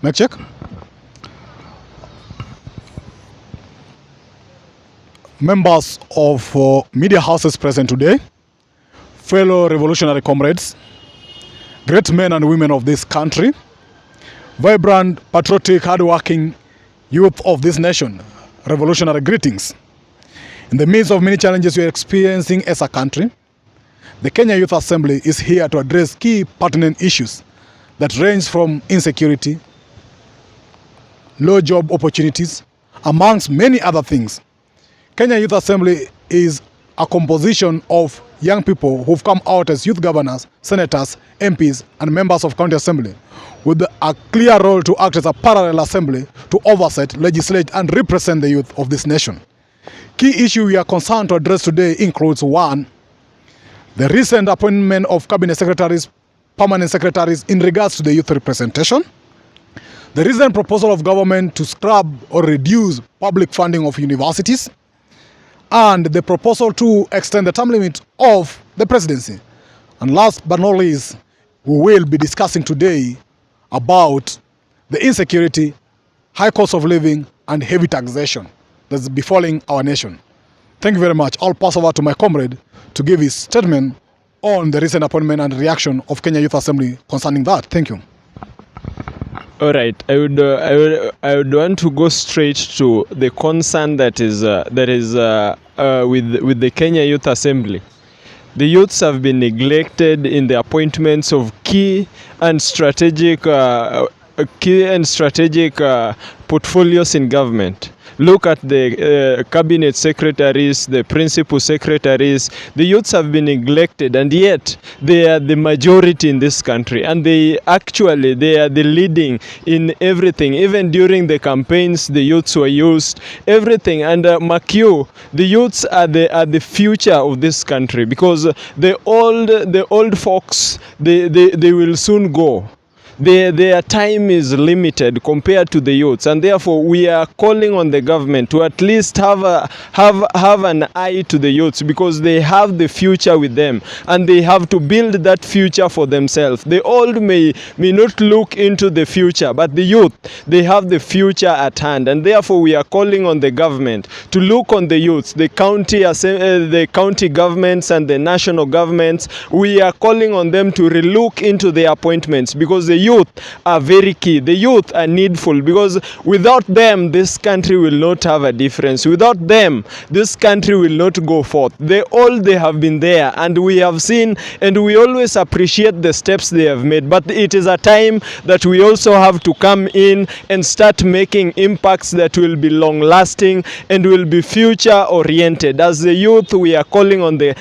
Mic check. Members of media houses present today, fellow revolutionary comrades, great men and women of this country, vibrant, patriotic, hardworking youth of this nation, revolutionary greetings. In the midst of many challenges we are experiencing as a country, the Kenya Youth Assembly is here to address key pertinent issues that range from insecurity, low job opportunities, amongst many other things. Kenya Youth Assembly is a composition of young people who've come out as youth governors, senators, MPs, and members of county assembly with a clear role to act as a parallel assembly to oversee, legislate, and represent the youth of this nation. Key issue we are concerned to address today includes: 1, the recent appointment of cabinet secretaries, permanent secretaries in regards to the youth representation, the recent proposal of government to scrub or reduce public funding of universities, and the proposal to extend the term limit of the presidency. And last but not least, we will be discussing today about the insecurity, high cost of living, and heavy taxation that's befalling our nation. Thank you very much. I'll pass over to my comrade to give his statement on the recent appointment and reaction of Kenya Youth Assembly concerning that. Thank you. All right, I would want to go straight to the concern that is with the Kenya Youth Assembly. The youths have been neglected in the appointments of key and strategic portfolios in government. Look at the cabinet secretaries, the principal secretaries. The youths have been neglected, and yet they are the majority in this country, and they are the leading in everything. Even during the campaigns, the youths were used, everything. And Makio, the youths are the future of this country, because the old folks, they will soon go. Their time is limited compared to the youths, and therefore we are calling on the government to at least have an eye to the youths, because they have the future with them, and they have to build that future for themselves. The old may not look into the future, but the youth, they have the future at hand, and therefore we are calling on the government to look on the youths, the county governments and the national governments. We are calling on them to relook into their appointments, because the youth are very key. The youth are needful, because without them, this country will not have a difference. Without them, this country will not go forth. They have been there, and we have seen, and we always appreciate the steps they have made. But it is a time that we also have to come in and start making impacts that will be long lasting and will be future oriented. As the youth, we are calling on the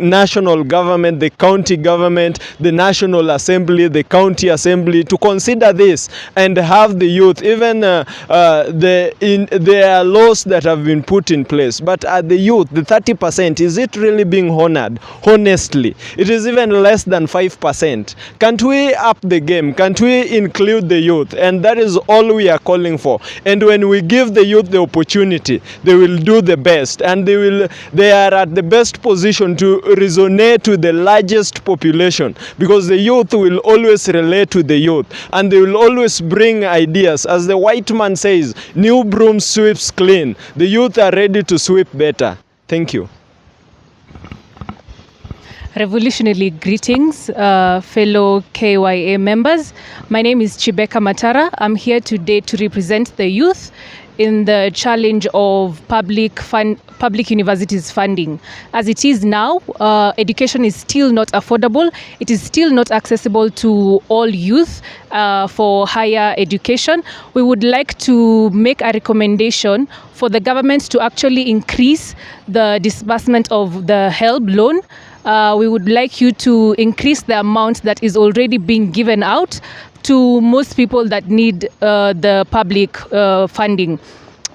national government, the county government, the national assembly, the county assembly, to consider this and have the youth. Even there are laws that have been put in place, but at the youth, the 30%, is it really being honored? Honestly, it is even less than 5%. Can't we up the game? Can't we include the youth? And that is all we are calling for. And when we give the youth the opportunity, they will do the best, and they are at the best position to resonate with the largest population, because the youth will always relate to the youth, and they will always bring ideas. As the white man says, new broom sweeps clean. The youth are ready to sweep better. Thank you. Revolutionary greetings, fellow KYA members. My name is Chibeka Matara. I'm here today to represent the youth in the challenge of public universities funding. As it is now, education is still not affordable. It is still not accessible to all youth for higher education. We would like to make a recommendation for the government to actually increase the disbursement of the HELB loan. We would like you to increase the amount that is already being given out to most people that need the public funding.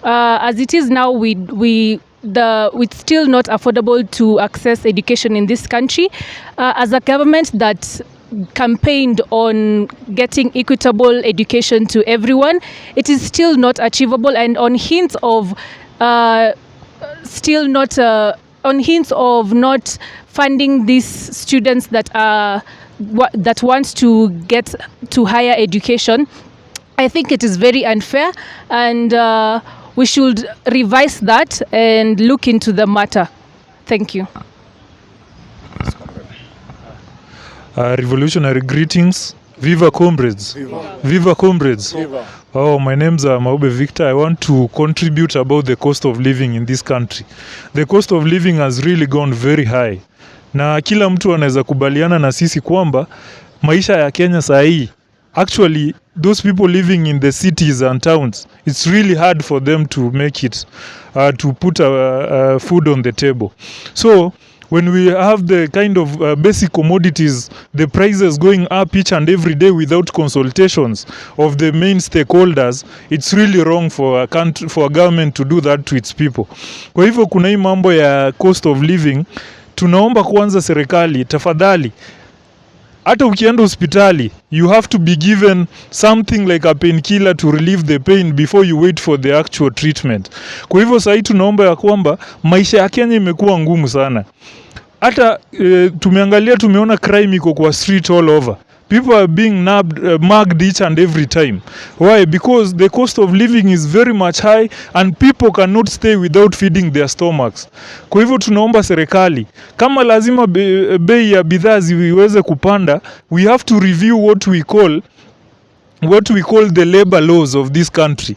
As it is now, it's still not affordable to access education in this country. As a government that campaigned on getting equitable education to everyone, it is still not achievable, and on hints of not funding these students that wants to get to higher education, I think it is very unfair, and we should revise that and look into the matter. Thank you. Revolutionary greetings. Viva comrades. Viva comrades. Oh, my name's Maube Victor. I want to contribute about the cost of living in this country. The cost of living has really gone very high. Na kila mtu anaweza kubaliana na sisi kwamba maisha ya Kenya saa hii, actually those people living in the cities and towns, it's really hard for them to make it, to put food on the table. So when we have the kind of basic commodities, the prices going up each and every day without consultations of the main stakeholders, it's really wrong for a country, for a government to do that to its people. Kwa hivyo kuna hii mambo ya cost of living, tunaomba kwanza serikali tafadhali, hata ukienda hospitali, you have to be given something like a painkiller to relieve the pain before you wait for the actual treatment. Kwa hivyo sasa tunaomba ya kwamba maisha ya Kenya imekuwa ngumu sana. Hata tumeona crime iko kwa street all over. People are being mugged each and every time. Why? Because the cost of living is very much high and people cannot stay without feeding their stomachs. Kwa hivyo tunaomba serikali, kama lazima bei ya bidhaa ziweze kupanda, we have to review what we call the labor laws of this country.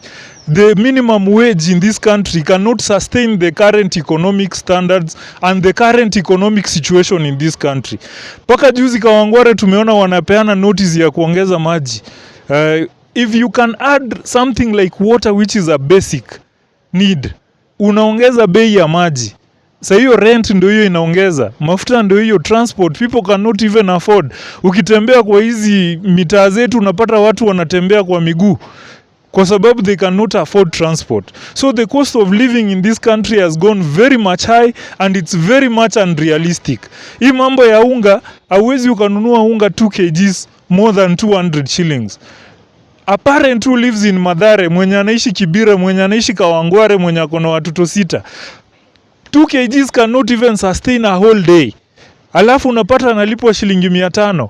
The minimum wage in this country cannot sustain the current economic standards and the current economic situation in this country. Paka juzi Kawangware tumeona wanapeana notice ya kuongeza maji. If you can add something like water, which is a basic need, unaongeza bei ya maji. Sa hiyo rent ndio hiyo inaongeza, mafuta ndio hiyo, transport people cannot even afford. Ukitembea kwa hizi mitaa zetu unapata watu wanatembea kwa miguu kwa sababu they cannot afford transport. So the cost of living in this country has gone very much high and it's very much unrealistic. Hii mambo ya unga, hauwezi ukanunua unga 2 kgs more than 200 shillings. A parent who lives in Mathare, mwenye anaishi Kibira, mwenye anaishi Kawangware, mwenye akona watoto 6, 2 kgs cannot even sustain a whole day. Alafu unapata analipwa shilingi 500.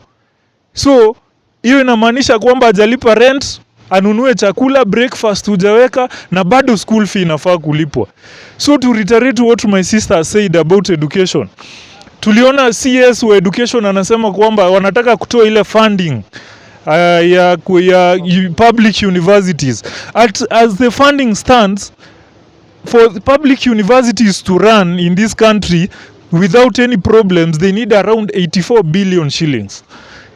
So hiyo inamaanisha kwamba hajalipa rent, anunue chakula, breakfast hujaweka, na bado school fee inafaa kulipwa. So to reiterate what my sister said about education, tuliona CS wa education anasema kwamba wanataka kutoa ile funding ya public universities. As the funding stands, for public universities to run in this country without any problems, they need around 84 billion shillings.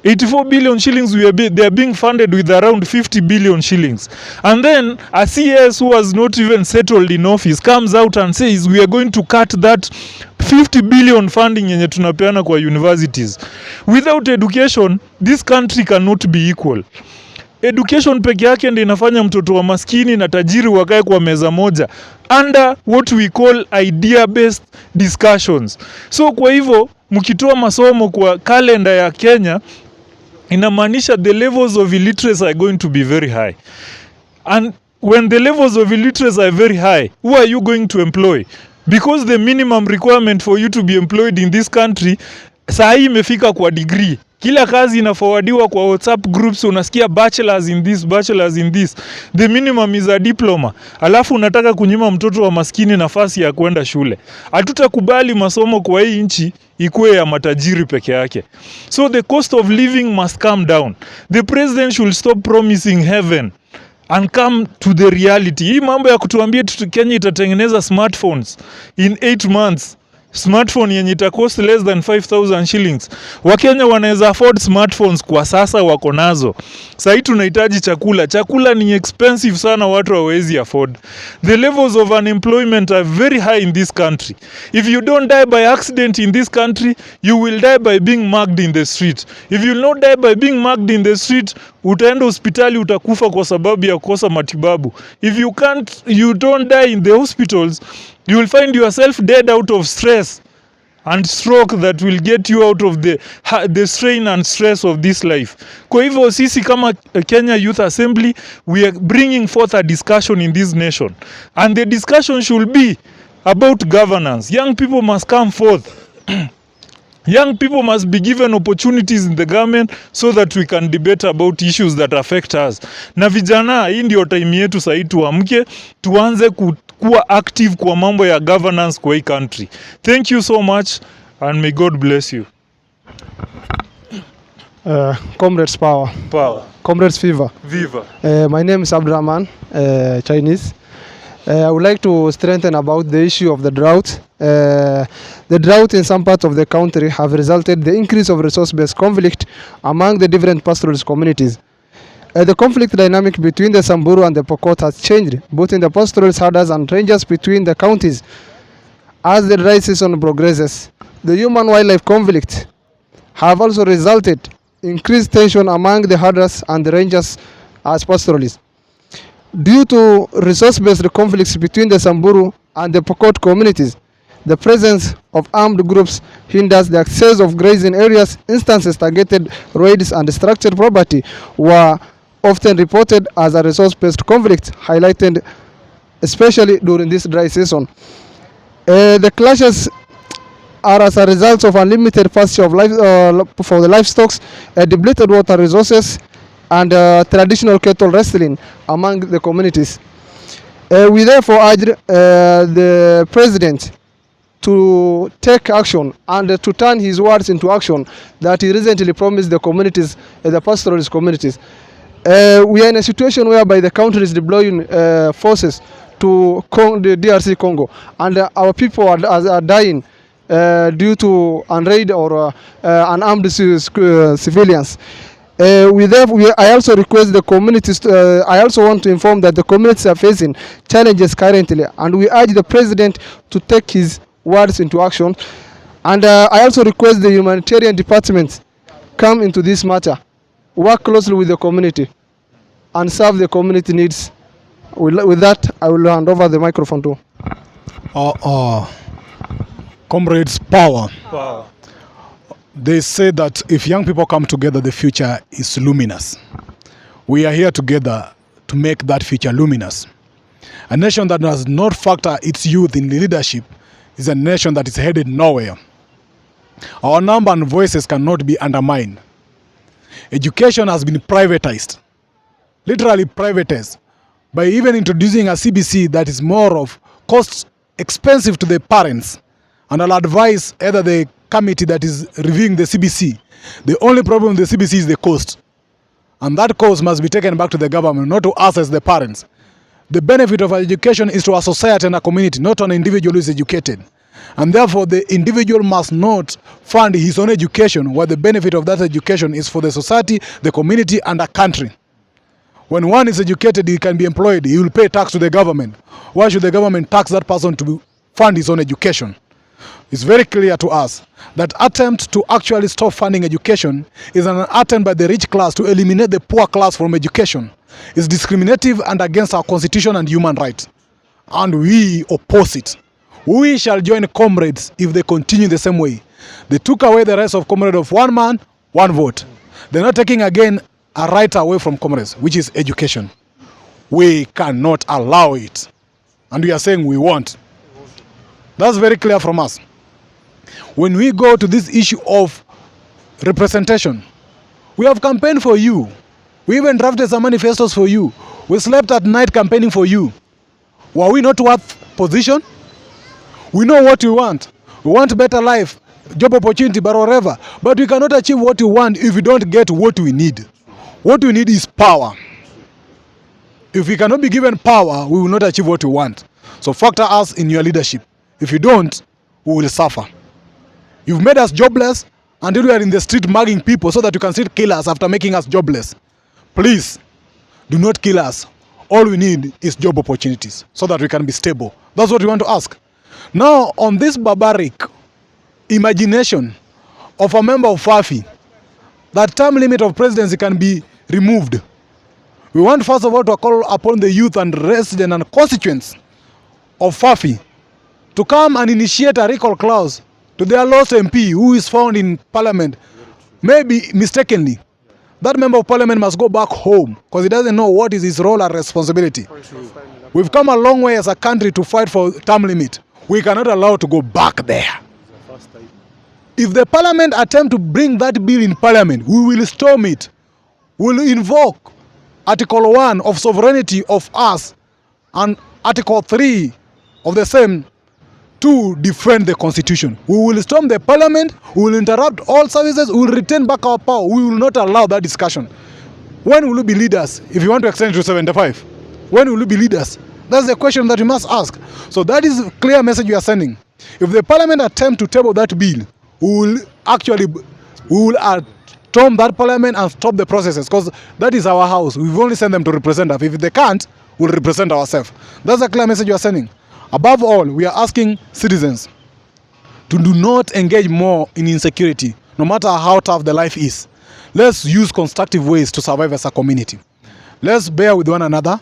84 billion shillings, they are being funded with around 50 billion shillings. And then a CS who has not even settled in office comes out and says we are going to cut that 50 billion funding yenye tunapeana kwa universities. Without education, this country cannot be equal. Education peke yake ndio inafanya mtoto wa maskini na tajiri wakae kwa meza moja under what we call idea based discussions. So kwa hivyo mkitoa masomo kwa kalenda ya Kenya, inamaanisha the levels of illiteracy are going to be very high. And when the levels of illiteracy are very high, who are you going to employ? Because the minimum requirement for you to be employed in this country saa hii imefika kwa degree. Kila kazi inaforwardiwa kwa WhatsApp groups, unasikia bachelors in this, bachelors in this. The minimum is a diploma. Alafu unataka kunyima mtoto wa maskini nafasi ya kwenda shule. Hatutakubali masomo kwa hii nchi ikuwe ya matajiri peke yake. So the cost of living must come down. The president should stop promising heaven and come to the reality. Hii mambo ya kutuambia Kenya itatengeneza smartphones in 8 months. Smartphone yenye ita cost less than 5,000 shillings. Wakenya wanaweza afford smartphones kwa sasa, wako nazo. Sasa tunahitaji chakula. Chakula ni expensive sana, watu hawezi afford. The levels of unemployment are very high in this country. If you don't die by accident in this country, you will die by being mugged in the street. If you will not die by being mugged in the street, utaenda hospitali utakufa kwa sababu ya kukosa matibabu. If you don't die in the hospitals, you will find yourself dead out of stress and stroke that will get you out of the strain and stress of this life. Kwa hivyo sisi kama Kenya Youth Assembly, we are bringing forth a discussion in this nation. And the discussion should be about governance. Young people must come forth Young people must be given opportunities in the government so that we can debate about issues that affect us. Na vijana, hii ndio time yetu sahi tuamke, tuanze kuwa active kwa mambo ya governance kwa hii country. Thank you so much and may God bless you. Comrades Power. Power. Comrades Fever. Viva. My name is Abdurrahman, Chinese. I would like to strengthen about the issue of the drought. The drought in some parts of the country have resulted the increase of resource-based conflict among the different pastoralist communities. The conflict dynamic between the Samburu and the Pokot has changed, both in the pastoralist herders and rangers between the counties. As the dry season progresses, the human-wildlife conflict have also resulted increased tension among the herders and the rangers as pastoralists. Due to resource-based conflicts between the Samburu and the Pokot communities, the presence of armed groups hinders the access of grazing areas. Instances targeted raids and structured property were often reported as a resource-based conflict, highlighted especially during this dry season. The clashes are as a result of unlimited pasture of for the livestock, depleted water resources, and traditional cattle wrestling among the communities. We therefore urge the President to take action and to turn his words into action that he recently promised the communities, the pastoralist communities. We are in a situation whereby the country is deploying forces to the DRC Congo, and our people are dying due to unraid or unarmed civilians. I also request the communities, I also want to inform that the communities are facing challenges currently, and we urge the President to take his words into action. And I also request the humanitarian department come into this matter, work closely with the community, and serve the community needs. With that, I will hand over the microphone to Comrades Power. Power. They say that if young people come together, the future is luminous. We are here together to make that future luminous. A nation that does not factor its youth in leadership is a nation that is headed nowhere. Our number and voices cannot be undermined. Education has been privatized, literally privatized, by even introducing a CBC that is more of cost expensive to the parents. And I'll advise either the committee that is reviewing the CBC, the only problem with the CBC is the cost. And that cost must be taken back to the government, not to us as the parents. The benefit of education is to a society and a community, not an individual who is educated. And therefore, the individual must not fund his own education, where the benefit of that education is for the society, the community, and a country. When one is educated, he can be employed, he will pay tax to the government. Why should the government tax that person to fund his own education? It's very clear to us that attempt to actually stop funding education is an attempt by the rich class to eliminate the poor class from education. It's discriminative and against our constitution and human rights. And we oppose it. We shall join comrades if they continue the same way. They took away the rights of comrades of one man, one vote. They're not taking again a right away from comrades, which is education. We cannot allow it. And we are saying we won't. That's very clear from us. When we go to this issue of representation, we have campaigned for you. We even drafted some manifestos for you. We slept at night campaigning for you. Were we not worth position? We know what we want. We want better life, job opportunity, but whatever. But we cannot achieve what we want if we don't get what we need. What we need is power. If we cannot be given power, we will not achieve what we want. So factor us in your leadership. If you don't, we will suffer. You've made us jobless until we are in the street mugging people so that you can still kill us after making us jobless. Please, do not kill us. All we need is job opportunities so that we can be stable. That's what we want to ask. Now, on this barbaric imagination of a member of FAFI, that term limit of presidency can be removed. We want first of all to call upon the youth and resident and constituents of FAFI to come and initiate a recall clause to their lost MP who is found in parliament, maybe mistakenly. That member of parliament must go back home because he doesn't know what is his role and responsibility. We've come a long way as a country to fight for term limit. We cannot allow to go back there. If the parliament attempt to bring that bill in parliament, we will storm it. We will invoke Article 1 of sovereignty of us and Article 3 of the same to defend the constitution. We will storm the parliament, we will interrupt all services, we will retain back our power. We will not allow that discussion. When will you be leaders if you want to extend it to 75? When will you be leaders? That's the question that you must ask. So that is a clear message you are sending. If the parliament attempt to table that bill, we will storm that parliament and stop the processes, because that is our house. We've only sent them to represent us. If they can't, we'll represent ourselves. That's a clear message you are sending. Above all, we are asking citizens to do not engage more in insecurity, no matter how tough the life is. Let's use constructive ways to survive as a community. Let's bear with one another.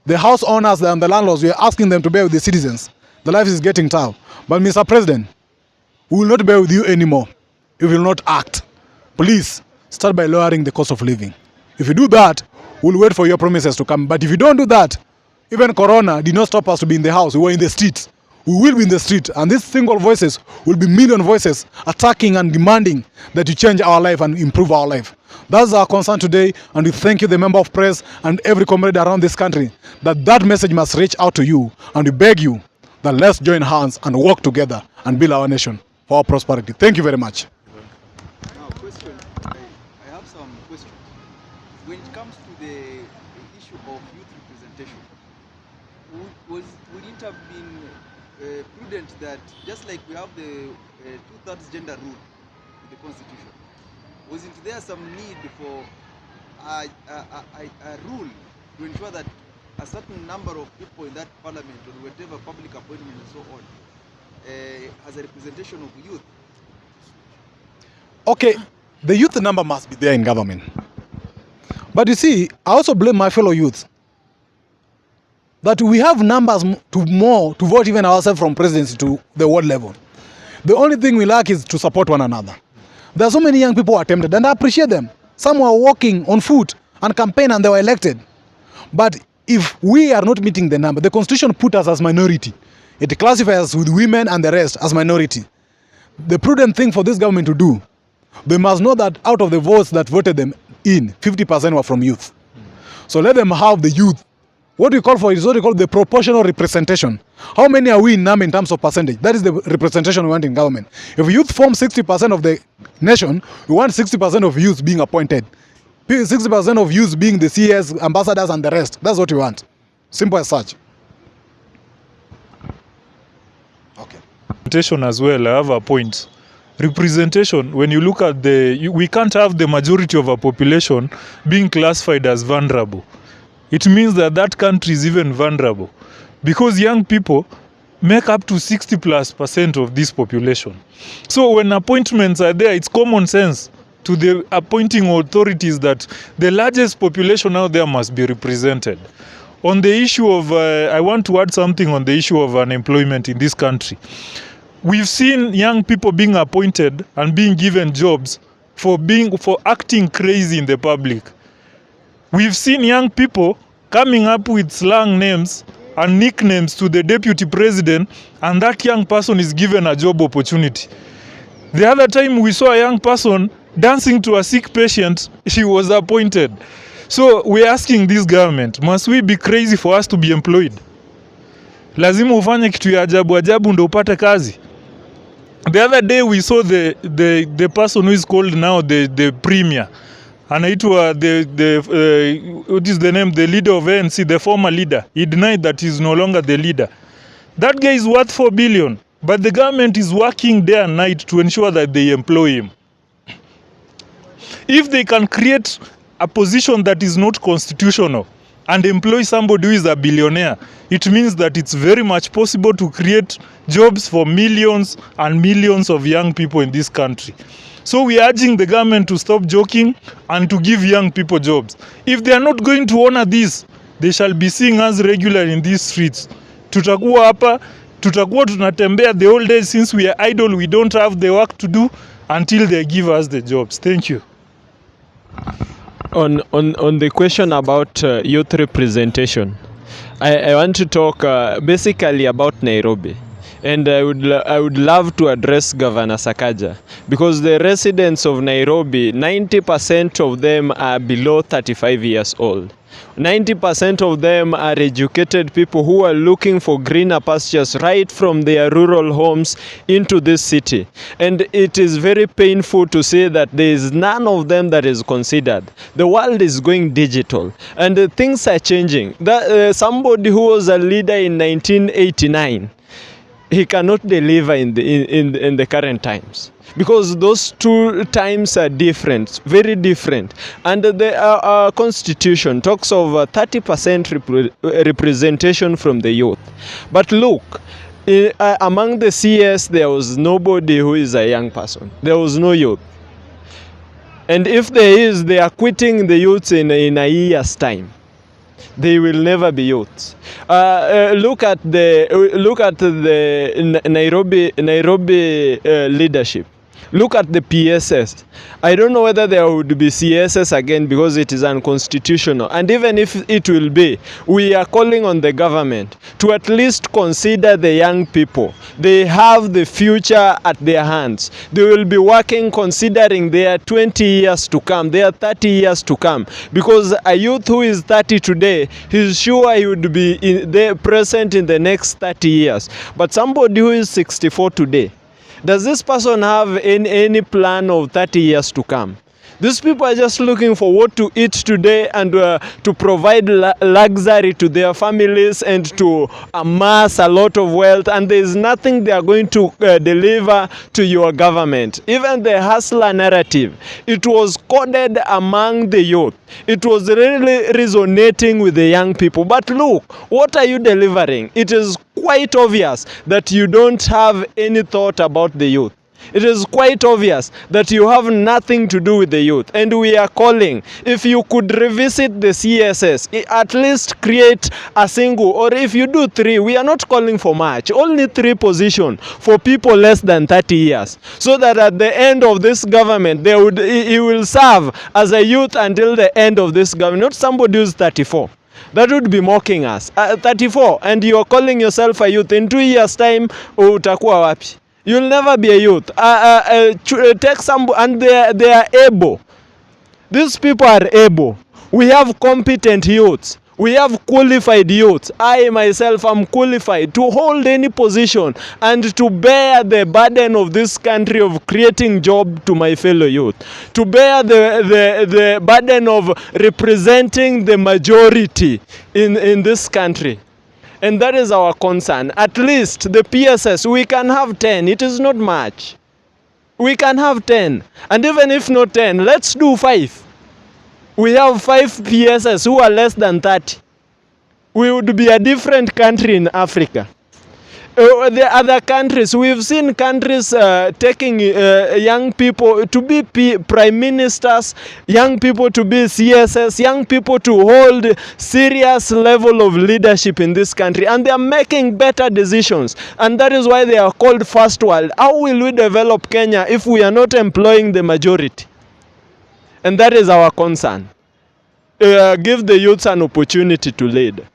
The house owners and the landlords, we are asking them to bear with the citizens. The life is getting tough. But Mr. President, we will not bear with you anymore if you will not act. Please start by lowering the cost of living. If you do that, we'll wait for your promises to come. But if you don't do that, even Corona did not stop us to be in the house. We were in the streets. We will be in the street, and these single voices will be million voices attacking and demanding that you change our life and improve our life. That's our concern today, and we thank you, the member of press, and every comrade around this country, that message must reach out to you, and we beg you that let's join hands and work together and build our nation for our prosperity. Thank you very much. Now, question. I have some questions. When it comes to the issue of youth representation, would it have been prudent that, just like we have the 2/3 gender rule in the Constitution, wasn't there some need for a rule to ensure that a certain number of people in that parliament or whatever public appointment and so on has a representation of youth? Okay, the youth number must be there in government. But you see, I also blame my fellow youth that we have numbers to vote even ourselves from presidency to the world level. The only thing we lack is to support one another. There are so many young people who are tempted, and I appreciate them. Some were walking on foot and campaign and they were elected. But if we are not meeting the number, the constitution put us as minority. It classifies us with women and the rest as minority. The prudent thing for this government to do, they must know that out of the votes that voted them in, 50% were from youth. So let them have the youth. What we call for is what we call the proportional representation. How many are we in number in terms of percentage? That is the representation we want in government. If youth form 60% of the nation, we want 60% of youth being appointed. 60% of youth being the CS, ambassadors and the rest. That's what we want. Simple as such. Okay. Representation as well, I have a point. Representation, when you look at we can't have the majority of our population being classified as vulnerable. It means that that country is even vulnerable, because young people make up to 60+% of this population. So when appointments are there, it's common sense to the appointing authorities that the largest population out there must be represented. On the issue of, I want to add something on the issue of unemployment in this country. We've seen young people being appointed and being given jobs for acting crazy in the public. We've seen young people coming up with slang names and nicknames to the deputy president, and that young person is given a job opportunity. The other time we saw a young person dancing to a sick patient, she was appointed. So we're asking this government, must we be crazy for us to be employed? Lazima ufanye kitu ya ajabu ajabu ndo upate kazi. The other day we saw the person who is called now the premier. Anaitwa what is the name? The leader of ANC, the former leader. He denied that he's no longer the leader. That guy is worth 4 billion, but the government is working day and night to ensure that they employ him. If they can create a position that is not constitutional and employ somebody who is a billionaire, it means that it's very much possible to create jobs for millions and millions of young people in this country. So we are urging the government to stop joking and to give young people jobs. If they are not going to honor this, they shall be seeing us regularly in these streets. Tutakuwa hapa, tutakuwa tunatembea the whole day since we are idle, we don't have the work to do until they give us the jobs. Thank you. On the question about youth representation, I want to talk basically about Nairobi. And I would love to address Governor Sakaja, because the residents of Nairobi, 90% of them are below 35 years old. 90% of them are educated people who are looking for greener pastures right from their rural homes into this city. And it is very painful to say that there is none of them that is considered. The world is going digital and things are changing. Somebody who was a leader in 1989, he cannot deliver in the current times, because those two times are different, very different. And the constitution talks of 30% representation from the youth. But look, among the CS, there was nobody who is a young person. There was no youth. And if there is, they are quitting the youth in a year's time. They will never be youths. Look at the Nairobi leadership. Look at the PSS. I don't know whether there would be CSS again, because it is unconstitutional. And even if it will be, we are calling on the government to at least consider the young people. They have the future at their hands. They will be working considering their 20 years to come, their 30 years to come. Because a youth who is 30 today, he's sure he would be present in the next 30 years. But somebody who is 64 today, does this person have any plan of 30 years to come? These people are just looking for what to eat today and to provide luxury to their families and to amass a lot of wealth, and there is nothing they are going to deliver to your government. Even the hustler narrative, it was coded among the youth. It was really resonating with the young people. But look, what are you delivering? It is quite obvious that you don't have any thought about the youth. It is quite obvious that you have nothing to do with the youth. And we are calling, if you could revisit the CSS, at least create a single, or if you do 3, we are not calling for much, only 3 positions for people less than 30 years. So that at the end of this government, he will serve as a youth until the end of this government, not somebody who's 34. That would be mocking us. 34, and you are calling yourself a youth. In 2 years' time, utakuwa wapi? You'll never be a youth. Take some, and they are able. These people are able. We have competent youths. We have qualified youths. I myself am qualified to hold any position and to bear the burden of this country of creating job to my fellow youth. To bear the burden of representing the majority in this country. And that is our concern. At least the PSS, we can have 10. It is not much. We can have 10. And even if not 10, let's do 5. We have 5 PSS who are less than 30. We would be a different country in Africa. The other countries, we've seen countries taking young people to be prime ministers, young people to be CSS, young people to hold serious level of leadership in this country, and they are making better decisions, and that is why they are called first world. How will we develop Kenya if we are not employing the majority? And that is our concern. Give the youths an opportunity to lead.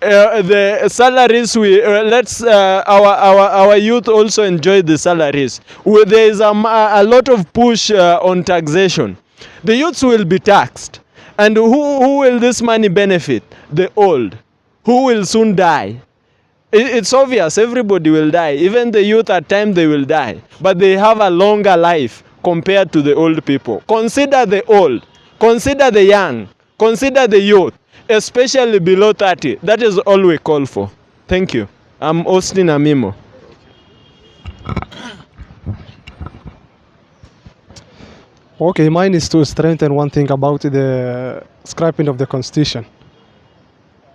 The salaries, our youth also enjoy the salaries. There is a lot of push on taxation. The youths will be taxed, and who will this money benefit? The old, who will soon die. It's obvious everybody will die. Even the youth at times they will die, but they have a longer life compared to the old people. Consider the old, consider the young, consider the youth, especially below 30. That is all we call for. Thank you. I'm Austin Amimo. Okay, mine is to strengthen one thing about the scrapping of the constitution.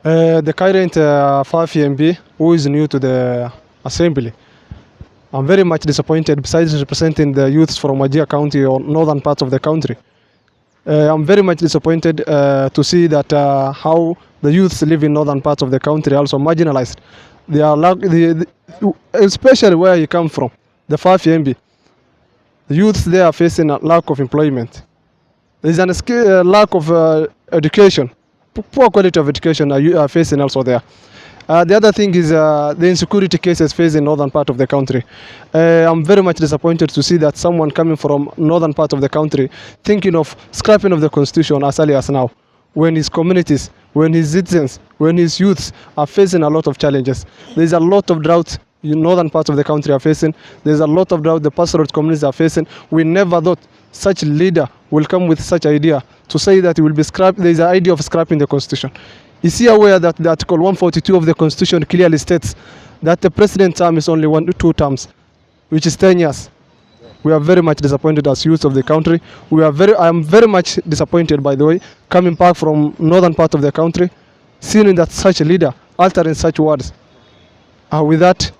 The current 5 MP, who is new to the assembly, I'm very much disappointed. Besides representing the youths from Wajir County or northern parts of the country, I'm very much disappointed to see that how the youths live in northern parts of the country are also marginalized. They are especially where you come from, the 5 MB. The youths there are facing a lack of employment. There is a lack of education, poor quality of education are facing also there. The other thing is the insecurity cases faced in northern part of the country. I'm very much disappointed to see that someone coming from northern part of the country thinking of scrapping of the constitution as early as now, when his communities, when his citizens, when his youths are facing a lot of challenges. There's a lot of drought in northern parts of the country are facing. There's a lot of drought the pastoral communities are facing. We never thought such leader will come with such idea to say that it will be scrapped. There's an idea of scrapping the constitution. Is he aware that the Article 142 of the constitution clearly states that the president term is only 2 terms, which is 10 years? We are very much disappointed as youth of the country. I am very much disappointed, by the way, coming back from northern part of the country, seeing that such a leader uttering such words. With that,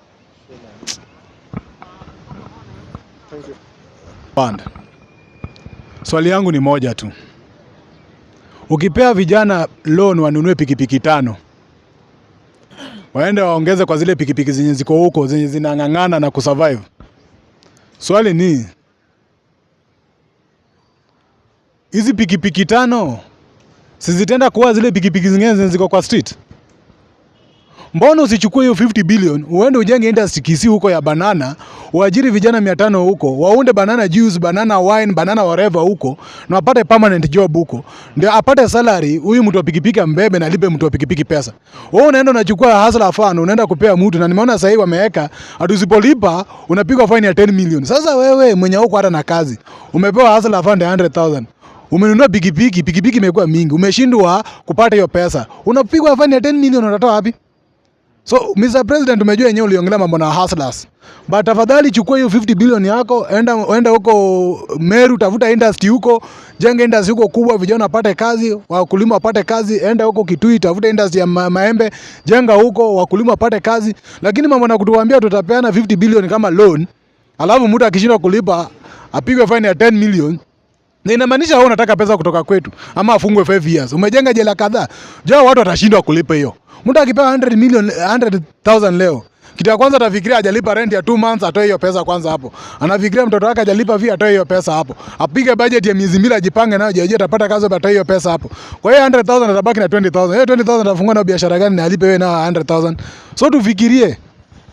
Band. Swali yangu ni moja tu. Ukipea vijana loan wanunue pikipiki 5, waende waongeze kwa zile pikipiki zenye ziko huko zenye zinang'ang'ana na kusurvive. Swali ni hizi pikipiki 5 sizitenda kuwa zile pikipiki zingine zenye ziko kwa street? Mbona usichukue hiyo 50 billion uende ujenge industry Kisii huko ya banana, uajiri vijana 500 huko, waunde banana juice, banana wine, banana whatever huko, na wapate permanent job huko. Ndio apate salary, huyu mtu wa pikipiki mbebe na lipe mtu wa pikipiki pesa. Wewe unaenda unachukua hustler fund, unaenda kupea mtu, na nimeona sasa hivi wameweka atusipolipa unapigwa fine ya 10 million. Sasa wewe mwenye huko hata na kazi, umepewa hustler fund ya 100,000. Umenunua pikipiki imekuwa mingi, umeshindwa kupata hiyo pesa. Unapigwa fine ya 10 million, unatoa wapi? So, Mr. President, umejua yenyewe uliongelea mambo na hustlers. But tafadhali chukua hiyo 50 billion yako, enda huko Meru, tafuta industry huko, jenga industry huko kubwa, vijana wapate kazi, wakulima wapate kazi, enda huko Kitui, tafuta industry ya maembe, jenga huko, wakulima wapate kazi. Lakini mambo na kutuambia tutapeana 50 billion kama loan, alafu mtu akishindwa kulipa apigwe fine ya 10 million. Na inamaanisha wewe unataka pesa kutoka kwetu ama afungwe 5 years. Umejenga jela kadhaa. Jao watu watashindwa kulipa hiyo. Mtu akipewa 100,000 leo, kitu ya kwanza atafikiria hajalipa rent ya 2 months, atoe hiyo pesa kwanza hapo. Anafikiria mtoto wake hajalipa fee, atoe hiyo pesa hapo. Apige budget ya miezi 2 ajipange nayo, je, atapata kazi atoe hiyo pesa hapo. Kwa hiyo 100,000 atabaki na 20,000. Hiyo 20,000 atafungua na biashara gani na alipe wewe na 100,000? So tufikirie.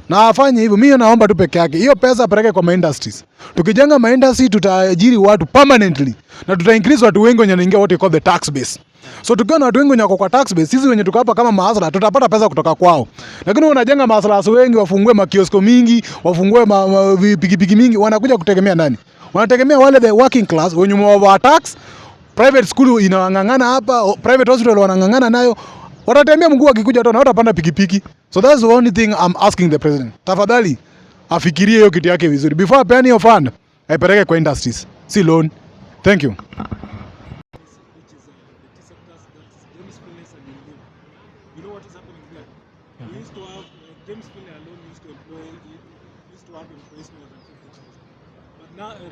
Na afanye hivyo. Mimi naomba tu peke yake hiyo pesa apeleke kwa industries. Tukijenga industry tutaajiri watu permanently na tuta increase watu wengi wenye wanaingia what you call the tax base. So tukiwa na watu wengi wenye wako kwa tax base, sisi wenye tuko hapa kama mahasla tutapata pesa kutoka kwao. Lakini unajenga mahasla wengi, wafungue makiosko mingi, wafungue pikipiki mingi, wanakuja kutegemea nani? Wanategemea wale the working class wenye wa tax, private school inangangana hapa, private hospital wanangangana nayo. Watatembea mguu akikuja tu na watapanda pikipiki. So that's the only thing I'm asking the president. Tafadhali afikirie hiyo kitu yake vizuri. Before apeane hiyo fund, aipeleke kwa industries. Si loan. Thank you.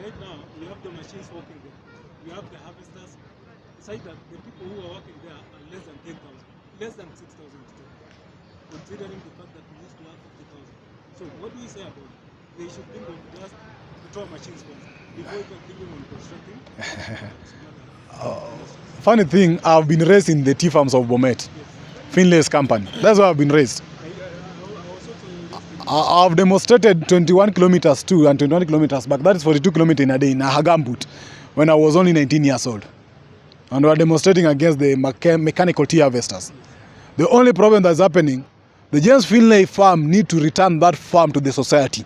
Right now, we have the machines working there. We have the harvesters. Aside that, the people who are working there are less than 10,000, less than 6,000 today, considering the fact that we used to have 50,000. So what do we say about it? They should think of just the machines first before even thinking on constructing. Funny thing, I've been raised in the tea farms of Bomet, yes. Finlay's company. That's why I've been raised. I've demonstrated 21 kilometers too, and 21 kilometers back. That is 42 kilometers in a day in Hagambut when I was only 19 years old. And we were demonstrating against the mechanical tea harvesters. The only problem that's happening, the James Finlay farm need to return that farm to the society,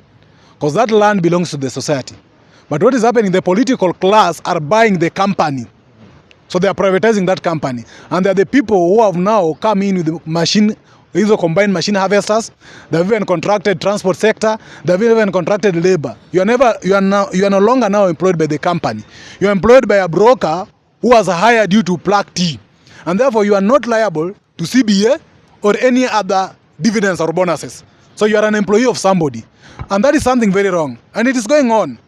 because that land belongs to the society. But what is happening, the political class are buying the company. So they are privatizing that company. And they are the people who have now come in with the machine, these are combined machine harvesters. They have even contracted transport sector. They have even contracted labor. You are no longer now employed by the company. You are employed by a broker who has hired you to pluck tea. And therefore you are not liable to CBA or any other dividends or bonuses. So you are an employee of somebody. And that is something very wrong. And it is going on.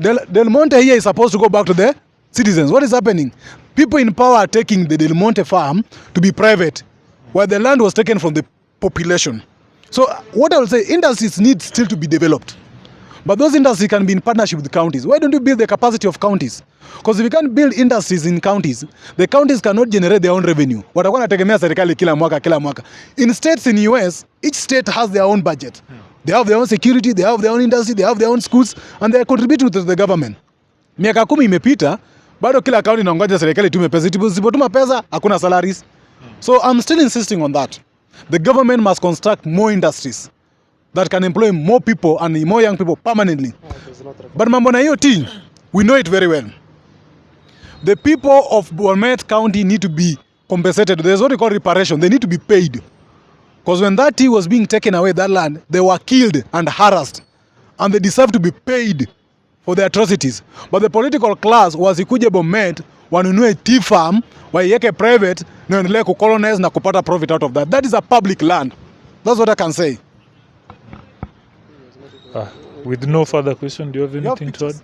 Del Monte here is supposed to go back to the citizens. What is happening? People in power are taking the Del Monte farm to be private, while the land was taken from the population. So what I will say, industries need still to be developed. But those industries can be in partnership with the counties. Why don't you build the capacity of counties? Because if you can't build industries in counties, the counties cannot generate their own revenue. Watakuwa wanategemea serikali kila mwaka. In states in US, each state has their own budget. They have their own security, they have their own industry, they have their own schools, and they are contributing to the government. Miaka 10 imepita, bado kila county inaongoja serikali tume pesa. Isipotuma pesa, hakuna salaries. So I'm still insisting on that. The government must construct more industries that can employ more people and more young people permanently. But mambo na hiyo thing, we know it very well. The people of Bomet County need to be compensated. There's what we call reparation. They need to be paid. Because when that tea was being taken away, that land, they were killed and harassed. And they deserve to be paid for their atrocities. But the political class was ikuje Bomet, wanunue tea farm, waiweke private, na endelee kucolonize na kupata profit out of that. That is a public land. That's what I can say. With no further question, do you have anything to add?